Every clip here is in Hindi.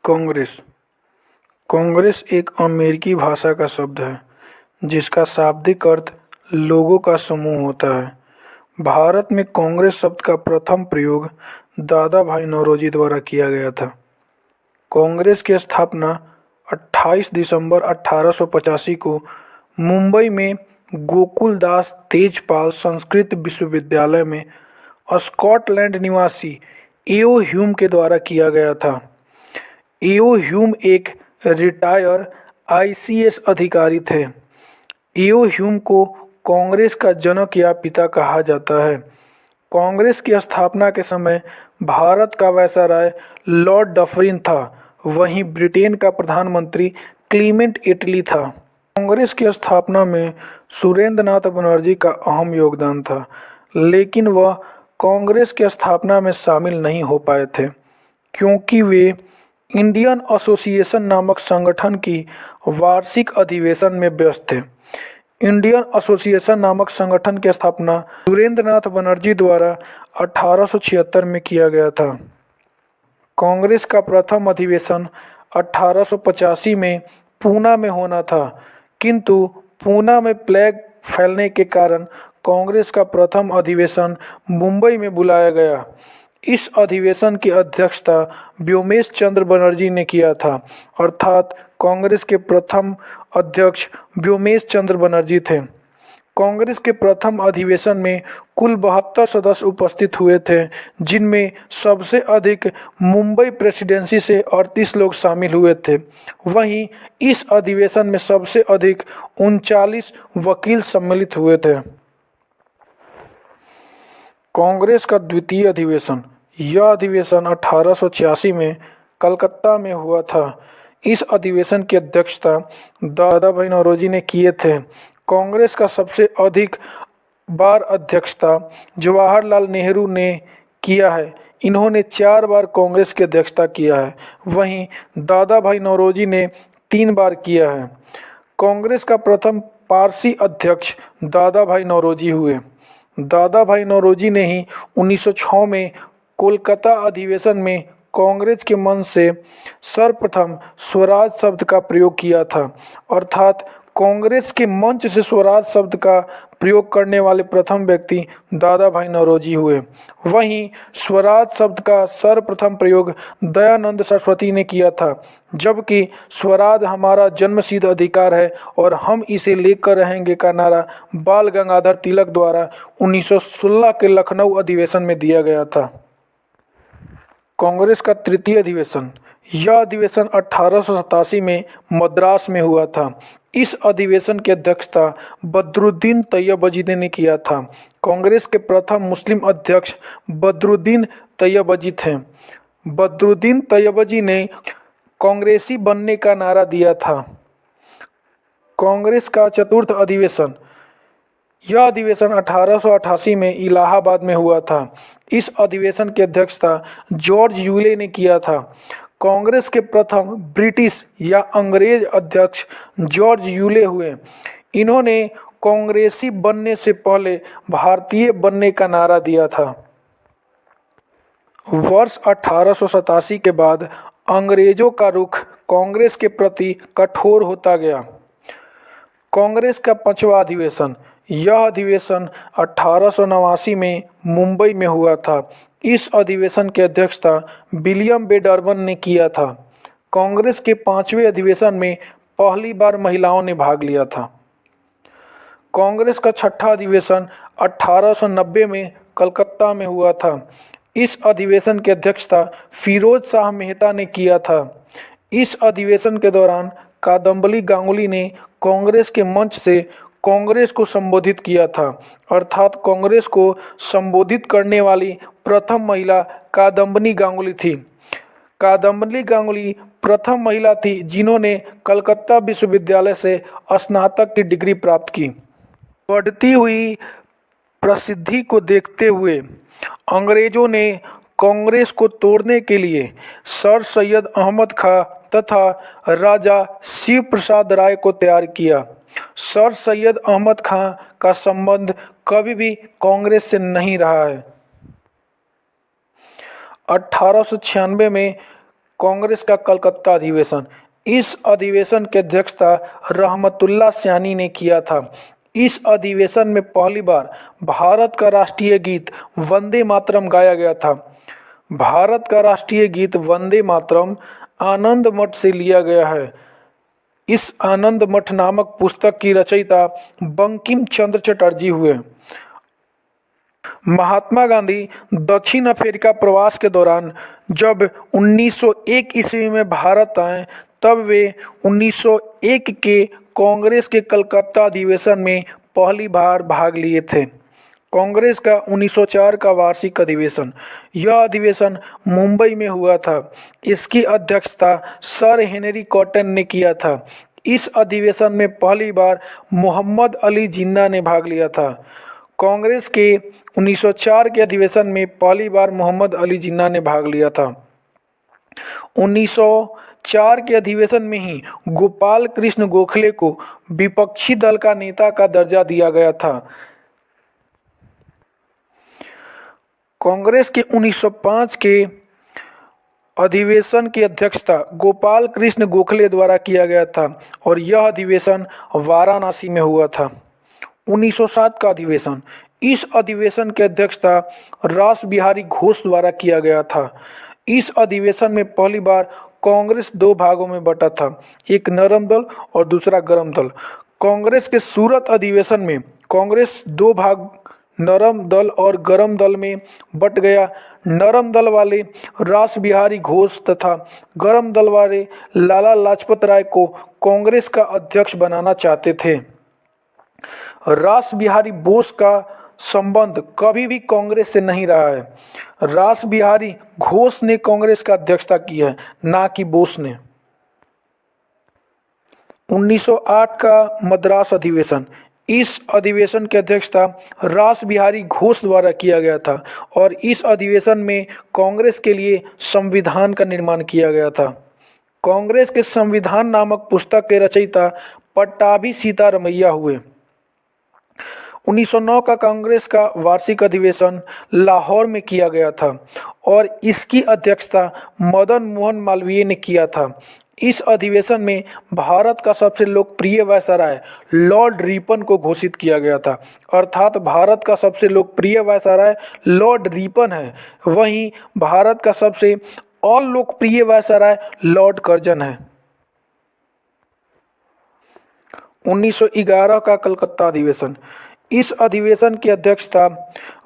कांग्रेस कांग्रेस एक अमेरिकी भाषा का शब्द है जिसका शाब्दिक अर्थ लोगों का समूह होता है। भारत में कांग्रेस शब्द का प्रथम प्रयोग दादा भाई नौरोजी द्वारा किया गया था। कांग्रेस की स्थापना 28 दिसंबर 1885 को मुंबई में गोकुलदास तेजपाल संस्कृत विश्वविद्यालय में स्कॉटलैंड निवासी एओ ह्यूम के द्वारा किया गया था। एओ ह्यूम एक रिटायर आईसीएस अधिकारी थे। एओ ह्यूम को कांग्रेस का जनक या पिता कहा जाता है। कांग्रेस की स्थापना के समय भारत का वायसराय लॉर्ड डफरिन था, वहीं ब्रिटेन का प्रधानमंत्री क्लीमेंट एटली था। कांग्रेस की स्थापना में सुरेंद्र नाथ बनर्जी का अहम योगदान था, लेकिन वह कांग्रेस की स्थापना में शामिल नहीं हो पाए थे क्योंकि वे इंडियन एसोसिएशन नामक संगठन की वार्षिक अधिवेशन में व्यस्त थे। इंडियन एसोसिएशन नामक संगठन की स्थापना सुरेंद्र नाथ बनर्जी द्वारा 1876 में किया गया था। कांग्रेस का प्रथम अधिवेशन 1885 में पूना में होना था, किंतु पूना में प्लेग फैलने के कारण कांग्रेस का प्रथम अधिवेशन मुंबई में बुलाया गया। इस अधिवेशन की अध्यक्षता व्योमेश चंद्र बनर्जी ने किया था, अर्थात कांग्रेस के प्रथम अध्यक्ष व्योमेश चंद्र बनर्जी थे। कांग्रेस के प्रथम अधिवेशन में कुल 72 सदस्य उपस्थित हुए थे, जिनमें सबसे अधिक मुंबई प्रेसिडेंसी से 38 लोग शामिल हुए थे। वहीं इस अधिवेशन में सबसे अधिक 39 वकील सम्मिलित हुए थे। कांग्रेस का द्वितीय अधिवेशन यह अधिवेशन 1886 में कलकत्ता में हुआ था। इस अधिवेशन की अध्यक्षता दादा भाई नौरोजी ने किए थे। कांग्रेस का सबसे अधिक बार अध्यक्षता जवाहरलाल नेहरू ने किया है। इन्होंने 4 बार कांग्रेस की अध्यक्षता किया है, वहीं दादा भाई नौरोजी ने 3 बार किया है। कांग्रेस का प्रथम पारसी अध्यक्ष दादा भाई नौरोजी हुए। दादा भाई नौरोजी ने ही 1906 में कोलकाता अधिवेशन में कांग्रेस के मन से सर्वप्रथम स्वराज शब्द का प्रयोग किया था, अर्थात कांग्रेस के मंच से स्वराज शब्द का प्रयोग करने वाले प्रथम व्यक्ति दादा भाई नौरोजी हुए। वहीं स्वराज शब्द का सर्वप्रथम प्रयोग दयानंद सरस्वती ने किया था, जबकि स्वराज हमारा जन्मसिद्ध अधिकार है और हम इसे लेकर रहेंगे का नारा बाल गंगाधर तिलक द्वारा 1916 के लखनऊ अधिवेशन में दिया गया था। कांग्रेस का तृतीय अधिवेशन यह अधिवेशन 1887 में मद्रास में हुआ था। इस अधिवेशन की अध्यक्षता बदरुद्दीन तैयबजी ने किया था। कांग्रेस के प्रथम मुस्लिम अध्यक्ष बदरुद्दीन तैयबजी थे। बदरुद्दीन तैयबजी ने कांग्रेसी बनने का नारा दिया था। कांग्रेस का चतुर्थ अधिवेशन यह अधिवेशन 1888 में इलाहाबाद में हुआ था। इस अधिवेशन की अध्यक्षता जॉर्ज यूले ने किया था। कांग्रेस के प्रथम ब्रिटिश या अंग्रेज अध्यक्ष जॉर्ज यूले हुए। इन्होंने कांग्रेसी बनने से पहले भारतीय बनने का नारा दिया था। वर्ष 1887 के बाद अंग्रेजों का रुख कांग्रेस के प्रति कठोर होता गया। कांग्रेस का पांचवा अधिवेशन यह अधिवेशन 1889 में मुंबई में हुआ था। इस अधिवेशन की अध्यक्षता विलियम बे डर्बन ने किया था। कांग्रेस के 5वें अधिवेशन में पहली बार महिलाओं ने भाग लिया था। कांग्रेस का छठा अधिवेशन 1890 में कलकत्ता में हुआ था। इस अधिवेशन की अध्यक्षता फिरोज शाह मेहता ने किया था। इस अधिवेशन के दौरान कादम्बली गांगुली ने कांग्रेस के मंच से कांग्रेस को संबोधित किया था, अर्थात कांग्रेस को संबोधित करने वाली प्रथम महिला कादम्बनी गांगुली थी। कादम्बनी गांगुली प्रथम महिला थी जिन्होंने कलकत्ता विश्वविद्यालय से स्नातक की डिग्री प्राप्त की। बढ़ती हुई प्रसिद्धि को देखते हुए अंग्रेजों ने कांग्रेस को तोड़ने के लिए सर सैयद अहमद खां तथा राजा शिव प्रसाद राय को तैयार किया। सर सैयद अहमद खां का संबंध कभी भी कांग्रेस से नहीं रहा है। 1896 में कांग्रेस का कलकत्ता अधिवेशन। इस अधिवेशन की अध्यक्षता रहमतुल्लाह सैनी ने किया था। इस अधिवेशन में पहली बार भारत का राष्ट्रीय गीत वंदे मातरम गाया गया था। भारत का राष्ट्रीय गीत वंदे मातरम आनंद मठ से लिया गया है। इस आनंद मठ नामक पुस्तक की रचयिता बंकिम चंद्र चटर्जी हुए। महात्मा गांधी दक्षिण अफ्रीका प्रवास के दौरान जब 1901 ईस्वी में भारत आए, तब वे 1901 के कांग्रेस के कलकत्ता अधिवेशन में पहली बार भाग लिए थे। कांग्रेस का 1904 का वार्षिक अधिवेशन। यह अधिवेशन मुंबई में हुआ था। इसकी अध्यक्षता सर हेनरी कॉटन ने किया था। इस अधिवेशन में पहली बार मोहम्मद अली जिन्ना ने भाग लिया था। कांग्रेस के 1904 के अधिवेशन में पहली बार मोहम्मद अली जिन्ना ने भाग लिया था। 1904 के अधिवेशन में ही गोपाल कृष्ण गोखले को विपक्षी दल का नेता का दर्जा दिया गया था। कांग्रेस के 1905 के अधिवेशन की अध्यक्षता गोपाल कृष्ण गोखले द्वारा किया गया था और यह अधिवेशन वाराणसी में हुआ था। 1907 का अधिवेशन। इस अधिवेशन की अध्यक्षता रास बिहारी घोष द्वारा किया गया था। इस अधिवेशन में पहली बार कांग्रेस दो भागों में बटा था, एक नरम दल और दूसरा गरम दल। कांग्रेस के सूरत अधिवेशन में कांग्रेस दो भाग नरम दल और गरम दल में बट गया। नरम दल वाले रास बिहारी घोष तथा गरम दल वाले लाला लाजपत राय को कांग्रेस का अध्यक्ष बनाना चाहते थे। रास बिहारी बोस का संबंध कभी भी कांग्रेस से नहीं रहा है। रास बिहारी घोष ने कांग्रेस का अध्यक्षता की है, ना कि बोस ने। 1908 का मद्रास अधिवेशन। इस अधिवेशन की अध्यक्षता रास बिहारी घोष द्वारा किया गया था और इस अधिवेशन में कांग्रेस के लिए संविधान का निर्माण किया गया था। कांग्रेस के संविधान नामक पुस्तक के रचयिता पट्टाभी सीतारमैया हुए। 1909 का कांग्रेस का वार्षिक अधिवेशन लाहौर में किया गया था और इसकी अध्यक्षता मदन मोहन मालवीय ने किया था। इस अधिवेशन में भारत का सबसे लोकप्रिय वायसराय लॉर्ड रिपन को घोषित किया गया था। अर्थात भारत का सबसे लोकप्रिय वायसराय लॉर्ड रिपन है, वहीं भारत का सबसे अलोकप्रिय वायसराय लॉर्ड कर्जन है। 1911 का कलकत्ता अधिवेशन। इस अधिवेशन की अध्यक्षता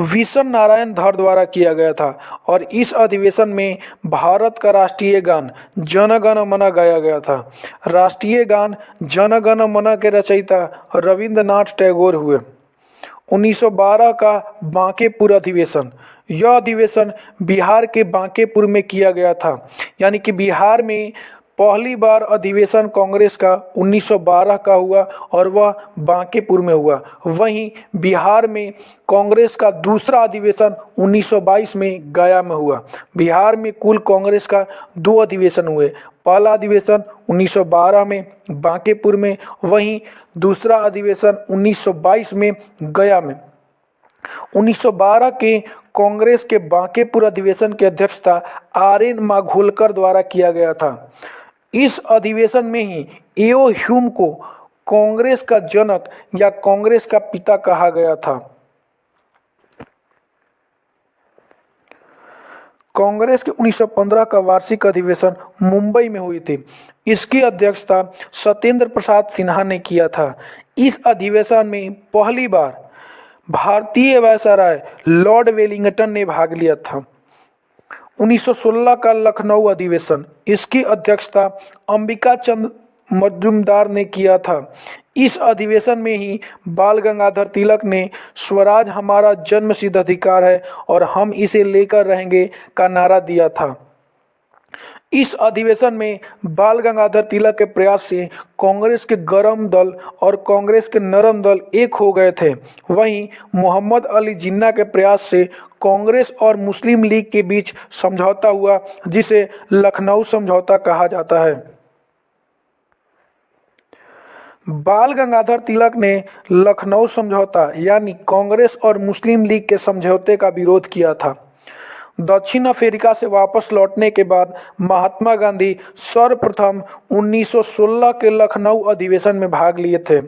विशन नारायण धर द्वारा किया गया था और इस अधिवेशन में भारत का राष्ट्रीय गान जन गण मन गाया गया था। राष्ट्रीय गान जन गण मन के रचयिता रविंद्रनाथ टैगोर हुए। 1912 का बांकेपुर अधिवेशन। यह अधिवेशन बिहार के बांकेपुर में किया गया था, यानी कि बिहार में पहली बार अधिवेशन कांग्रेस का 1912 का हुआ और वह बांकेपुर में हुआ। वहीं बिहार में कांग्रेस का दूसरा अधिवेशन 1922 में गया में हुआ। बिहार में कुल कांग्रेस का दो अधिवेशन हुए। पहला अधिवेशन 1912 में बांकेपुर में, वहीं दूसरा अधिवेशन 1922 में गया में। 1912 के कांग्रेस के बांकेपुर अधिवेशन की अध्यक्षता आर.एन. माघोलकर द्वारा किया गया था। इस अधिवेशन में ही एओ ह्यूम को कांग्रेस का जनक या कांग्रेस का पिता कहा गया था। कांग्रेस के 1915 का वार्षिक अधिवेशन मुंबई में हुई थी। इसकी अध्यक्षता सत्येंद्र प्रसाद सिन्हा ने किया था। इस अधिवेशन में पहली बार भारतीय वायसराय लॉर्ड वेलिंगटन ने भाग लिया था। 1916 का लखनऊ अधिवेशन। इसकी अध्यक्षता अंबिका चंद मजूमदार ने किया था। इस अधिवेशन में ही बाल गंगाधर तिलक ने स्वराज हमारा जन्मसिद्ध अधिकार है और हम इसे लेकर रहेंगे का नारा दिया था। इस अधिवेशन में बाल गंगाधर तिलक के प्रयास से कांग्रेस के गरम दल और कांग्रेस के नरम दल एक हो गए थे। वहीं मोहम्मद अली जिन्ना के प्रयास से कांग्रेस और मुस्लिम लीग के बीच समझौता हुआ, जिसे लखनऊ समझौता कहा जाता है। बाल गंगाधर तिलक ने लखनऊ समझौता यानी कांग्रेस और मुस्लिम लीग के समझौते का विरोध किया था। दक्षिण अफ्रीका से वापस लौटने के बाद महात्मा गांधी सर्वप्रथम 1916 के लखनऊ अधिवेशन में भाग लिए थे,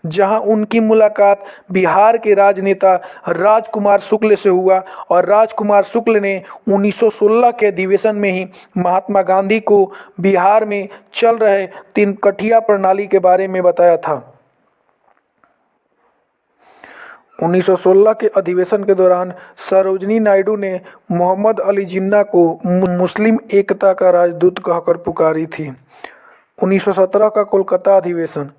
जहां उनकी मुलाकात बिहार के राजनेता राजकुमार शुक्ल से हुआ और राजकुमार शुक्ल ने 1916 के अधिवेशन में ही महात्मा गांधी को बिहार में चल रहे तीन-कठिया प्रणाली के बारे में बताया था। 1916 के अधिवेशन के दौरान सरोजिनी नायडू ने मोहम्मद अली जिन्ना को मुस्लिम एकता का राजदूत कहकर पुकारी थी। 1917 का कोलकाता अधिवेशन,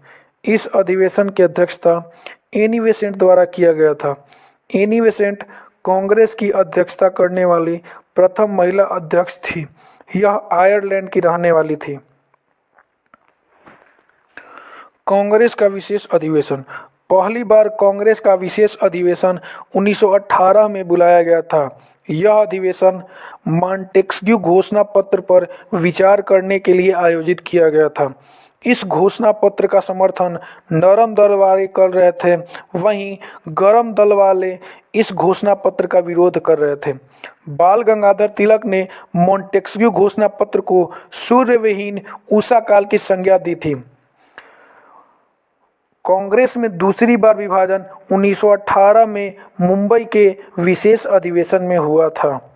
इस अधिवेशन की अध्यक्षता एनी बेसेंट द्वारा किया गया था। एनी बेसेंट कांग्रेस की अध्यक्षता करने वाली प्रथम महिला अध्यक्ष थी। यह आयरलैंड की रहने वाली थी। कांग्रेस का विशेष अधिवेशन, पहली बार कांग्रेस का विशेष अधिवेशन 1918 में बुलाया गया था। यह अधिवेशन मॉन्टेस्क्यू घोषणा पत्र पर विचार करने के लिए आयोजित किया गया था। इस घोषणा पत्र का समर्थन नरम दल वाले कर रहे थे, वहीं गरम दल वाले इस घोषणा पत्र का विरोध कर रहे थे। बाल गंगाधर तिलक ने मॉन्टेस्क्यू घोषणा पत्र को सूर्यविहीन उषा काल की संज्ञा दी थी। कांग्रेस में दूसरी बार विभाजन 1918 में मुंबई के विशेष अधिवेशन में हुआ था।